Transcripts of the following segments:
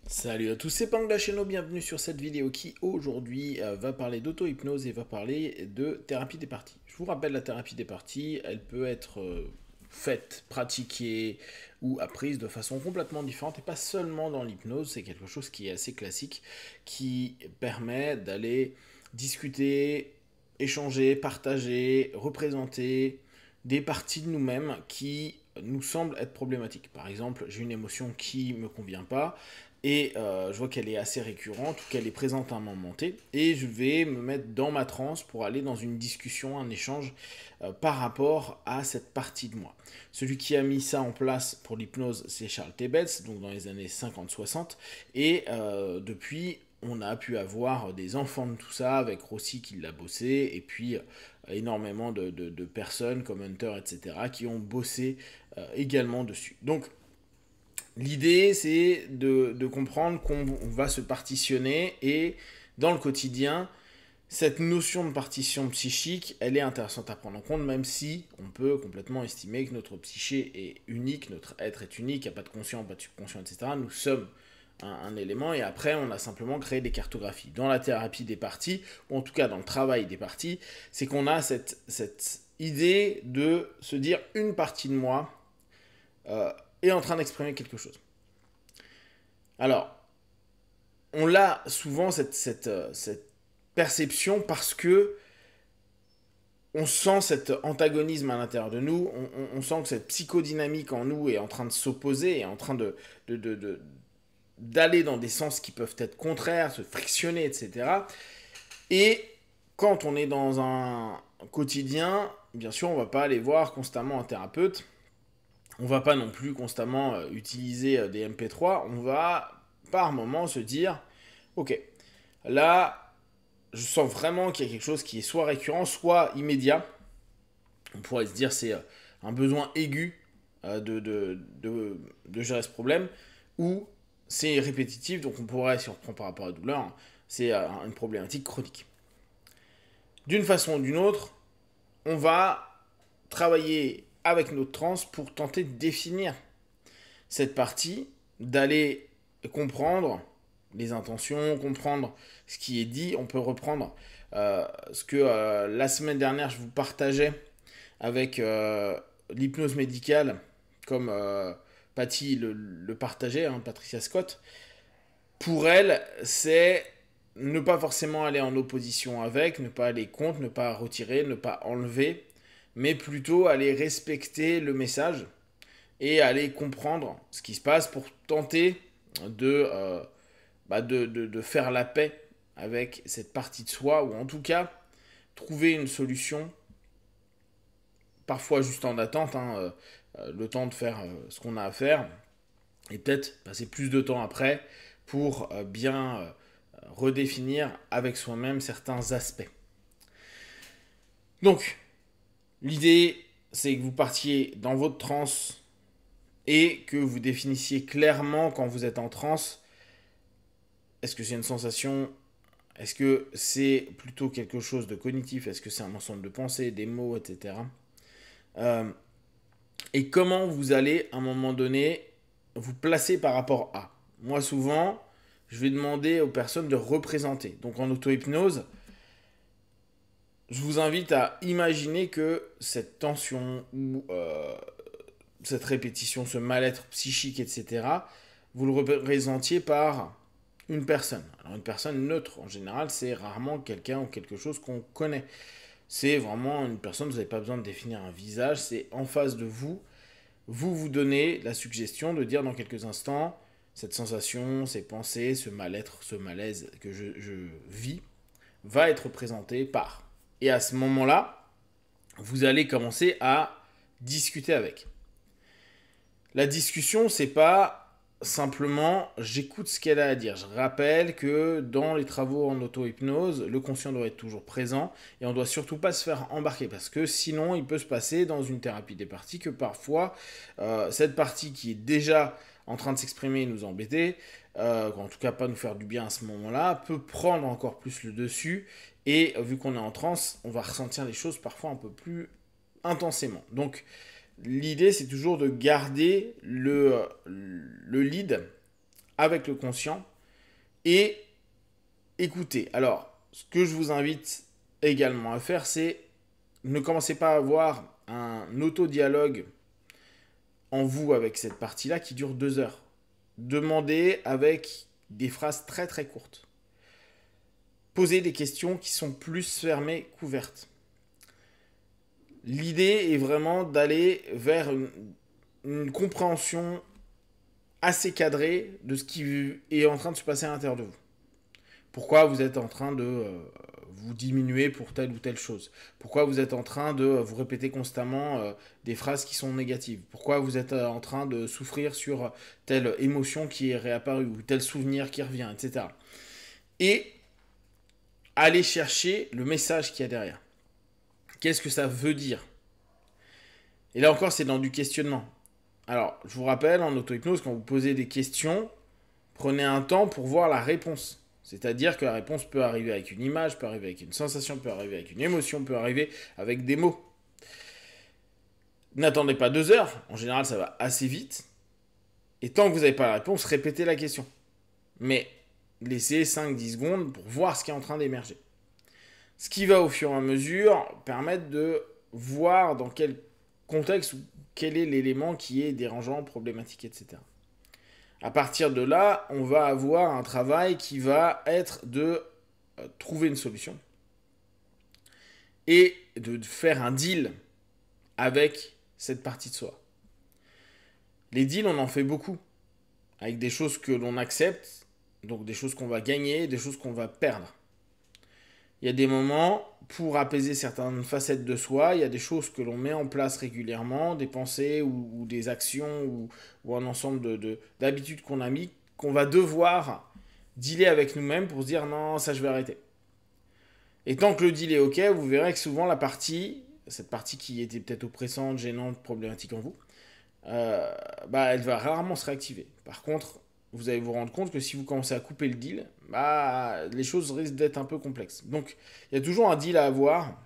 Salut à tous, c'est Pang la chaîne, bienvenue sur cette vidéo qui aujourd'hui va parler d'auto-hypnose et va parler de thérapie des parties. Je vous rappelle, la thérapie des parties, elle peut être faite, pratiquée ou apprise de façon complètement différente et pas seulement dans l'hypnose, c'est quelque chose qui est assez classique, qui permet d'aller discuter, échanger, partager, représenter des parties de nous-mêmes qui nous semblent être problématiques. Par exemple, j'ai une émotion qui ne me convient pas, et je vois qu'elle est assez récurrente ou qu'elle est présente à un moment T, et je vais me mettre dans ma transe pour aller dans une discussion, un échange par rapport à cette partie de moi. Celui qui a mis ça en place pour l'hypnose, c'est Charles Tebetz, donc dans les années 50-60, et depuis, on a pu avoir des enfants de tout ça, avec Rossi qui l'a bossé, et puis énormément de personnes comme Hunter, etc., qui ont bossé également dessus. Donc, l'idée, c'est de comprendre qu'on va se partitionner et dans le quotidien, cette notion de partition psychique, elle est intéressante à prendre en compte, même si on peut complètement estimer que notre psyché est unique, notre être est unique, il n'y a pas de conscient, pas de subconscient, etc. Nous sommes un élément et après on a simplement créé des cartographies. Dans la thérapie des parties, ou en tout cas dans le travail des parties, c'est qu'on a cette idée de se dire une partie de moi est en train d'exprimer quelque chose. Alors, on l'a souvent cette perception parce que on sent cet antagonisme à l'intérieur de nous, on sent que cette psychodynamique en nous est en train de s'opposer, est en train d'aller dans des sens qui peuvent être contraires, se frictionner, etc. Et quand on est dans un quotidien, bien sûr, on ne va pas aller voir constamment un thérapeute, on ne va pas non plus constamment utiliser des MP3, on va par moment se dire, ok, là, je sens vraiment qu'il y a quelque chose qui est soit récurrent, soit immédiat. On pourrait se dire c'est un besoin aigu de gérer ce problème, ou c'est répétitif, donc on pourrait, si on reprend par rapport à la douleur, c'est une problématique chronique. D'une façon ou d'une autre, on va travailler avec notre transe pour tenter de définir cette partie, d'aller comprendre les intentions, comprendre ce qui est dit. On peut reprendre ce que la semaine dernière je vous partageais avec l'hypnose médicale, comme Patty le partageait, hein, Patricia Scott. Pour elle, c'est ne pas forcément aller en opposition avec, ne pas aller contre, ne pas retirer, ne pas enlever, mais plutôt aller respecter le message et aller comprendre ce qui se passe pour tenter de faire la paix avec cette partie de soi, ou en tout cas trouver une solution, parfois juste en attente, hein, le temps de faire ce qu'on a à faire, et peut-être passer plus de temps après pour bien redéfinir avec soi-même certains aspects. Donc, l'idée, c'est que vous partiez dans votre transe et que vous définissiez clairement quand vous êtes en transe. Est-ce que c'est une sensation? Est-ce que c'est plutôt quelque chose de cognitif? Est-ce que c'est un ensemble de pensées, des mots, etc. Et comment vous allez, à un moment donné, vous placer par rapport à. Moi, souvent, je vais demander aux personnes de représenter. Donc, en auto-hypnose, je vous invite à imaginer que cette tension ou cette répétition, ce mal-être psychique, etc., vous le représentiez par une personne. Alors une personne neutre, en général, c'est rarement quelqu'un ou quelque chose qu'on connaît. C'est vraiment une personne, vous n'avez pas besoin de définir un visage, c'est en face de vous. Vous vous donnez la suggestion de dire dans quelques instants, cette sensation, ces pensées, ce mal-être, ce malaise que je vis, va être présenté par. Et à ce moment-là, vous allez commencer à discuter avec. La discussion, c'est pas simplement j'écoute ce qu'elle a à dire. Je rappelle que dans les travaux en auto-hypnose, le conscient doit être toujours présent et on doit surtout pas se faire embarquer parce que sinon il peut se passer dans une thérapie des parties que parfois cette partie qui est déjà en train de s'exprimer et nous embêter, en tout cas pas nous faire du bien à ce moment-là, peut prendre encore plus le dessus et vu qu'on est en transe, on va ressentir les choses parfois un peu plus intensément. Donc l'idée, c'est toujours de garder le lead avec le conscient et écouter. Alors, ce que je vous invite également à faire, c'est ne commencez pas à avoir un auto-dialogue en vous avec cette partie-là qui dure 2 heures. Demandez avec des phrases très très courtes. Posez des questions qui sont plus fermées qu'ouvertes. L'idée est vraiment d'aller vers une compréhension assez cadrée de ce qui est en train de se passer à l'intérieur de vous. Pourquoi vous êtes en train de vous diminuer pour telle ou telle chose? Pourquoi vous êtes en train de vous répéter constamment des phrases qui sont négatives? Pourquoi vous êtes en train de souffrir sur telle émotion qui est réapparue ou tel souvenir qui revient, etc. Et aller chercher le message qu'il y a derrière. Qu'est-ce que ça veut dire? Et là encore, c'est dans du questionnement. Alors, je vous rappelle, en auto-hypnose, quand vous posez des questions, prenez un temps pour voir la réponse. C'est-à-dire que la réponse peut arriver avec une image, peut arriver avec une sensation, peut arriver avec une émotion, peut arriver avec des mots. N'attendez pas 2 heures, en général ça va assez vite. Et tant que vous n'avez pas la réponse, répétez la question. Mais laissez 5-10 secondes pour voir ce qui est en train d'émerger. Ce qui va au fur et à mesure permettre de voir dans quel contexte, quel est l'élément qui est dérangeant, problématique, etc. À partir de là, on va avoir un travail qui va être de trouver une solution et de faire un deal avec cette partie de soi. Les deals, on en fait beaucoup, avec des choses que l'on accepte, donc des choses qu'on va gagner, des choses qu'on va perdre. Il y a des moments, pour apaiser certaines facettes de soi, il y a des choses que l'on met en place régulièrement, des pensées ou des actions ou un ensemble d'habitudes qu'on a mis, qu'on va devoir dealer avec nous-mêmes pour se dire non, ça je vais arrêter. Et tant que le deal est ok, vous verrez que souvent cette partie qui était peut-être oppressante, gênante, problématique en vous, elle va rarement se réactiver. Par contre, vous allez vous rendre compte que si vous commencez à couper le deal, les choses risquent d'être un peu complexes. Donc, il y a toujours un deal à avoir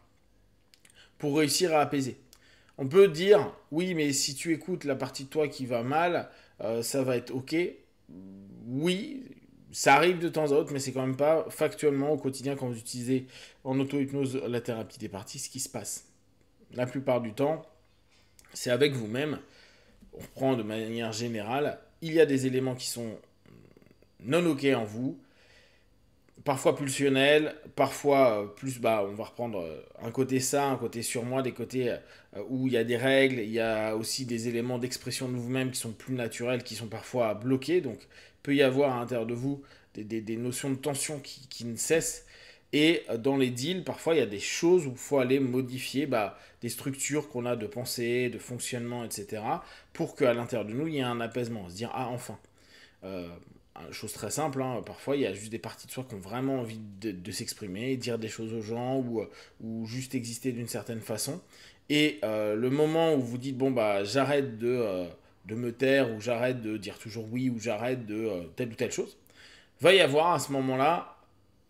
pour réussir à apaiser. On peut dire, oui, mais si tu écoutes la partie de toi qui va mal, ça va être ok. Oui, ça arrive de temps à autre, mais c'est quand même pas factuellement au quotidien quand vous utilisez en auto-hypnose la thérapie des parties ce qui se passe. La plupart du temps, c'est avec vous-même. On reprend de manière générale, il y a des éléments qui sont non ok en vous, parfois pulsionnels, parfois plus, on va reprendre un côté ça, un côté sur moi, des côtés où il y a des règles, il y a aussi des éléments d'expression de vous-même qui sont plus naturels, qui sont parfois bloqués, donc il peut y avoir à l'intérieur de vous des notions de tension qui ne cessent. Et dans les deals, parfois, il y a des choses où il faut aller modifier des structures qu'on a de pensée, de fonctionnement, etc. pour qu'à l'intérieur de nous, il y ait un apaisement. Se dire, ah, enfin. Chose très simple, hein, parfois, il y a juste des parties de soi qui ont vraiment envie de s'exprimer, dire des choses aux gens ou juste exister d'une certaine façon. Et le moment où vous dites, j'arrête de me taire ou j'arrête de dire toujours oui ou j'arrête de telle ou telle chose, va y avoir à ce moment-là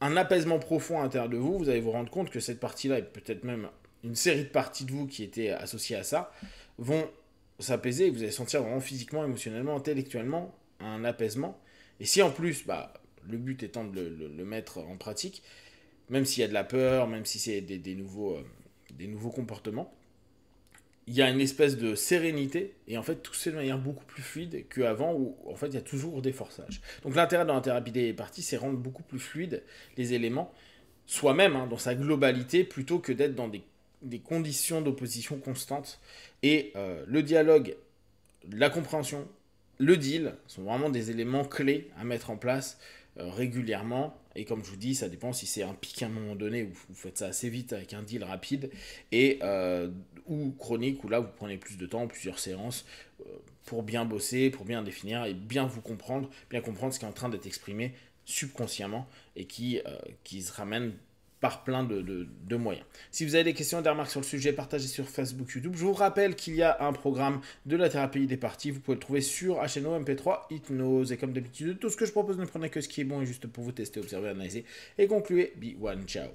un apaisement profond à l'intérieur de vous. Vous allez vous rendre compte que cette partie-là, et peut-être même une série de parties de vous qui étaient associées à ça, vont s'apaiser et vous allez sentir vraiment physiquement, émotionnellement, intellectuellement un apaisement. Et si en plus, le but étant de le mettre en pratique, même s'il y a de la peur, même si c'est des nouveaux comportements, il y a une espèce de sérénité, et en fait, tout se fait de manière beaucoup plus fluide qu'avant, où en fait, il y a toujours des forçages. Donc l'intérêt dans la thérapie des parties, c'est rendre beaucoup plus fluide les éléments, soi-même, dans sa globalité, plutôt que d'être dans des conditions d'opposition constantes. Et le dialogue, la compréhension, le deal, sont vraiment des éléments clés à mettre en place régulièrement. Et comme je vous dis, ça dépend si c'est un pic à un moment donné où vous faites ça assez vite avec un deal rapide et ou chronique où là vous prenez plus de temps, plusieurs séances pour bien bosser, pour bien définir et bien vous comprendre, bien comprendre ce qui est en train d'être exprimé subconsciemment et qui se ramène par plein de moyens. Si vous avez des questions et des remarques sur le sujet, partagez sur Facebook, YouTube. Je vous rappelle qu'il y a un programme de la thérapie des parties. Vous pouvez le trouver sur HNO MP3 Hypnose. Et comme d'habitude, tout ce que je propose, ne prenez que ce qui est bon et juste pour vous tester, observer, analyser et concluez. Be one, ciao.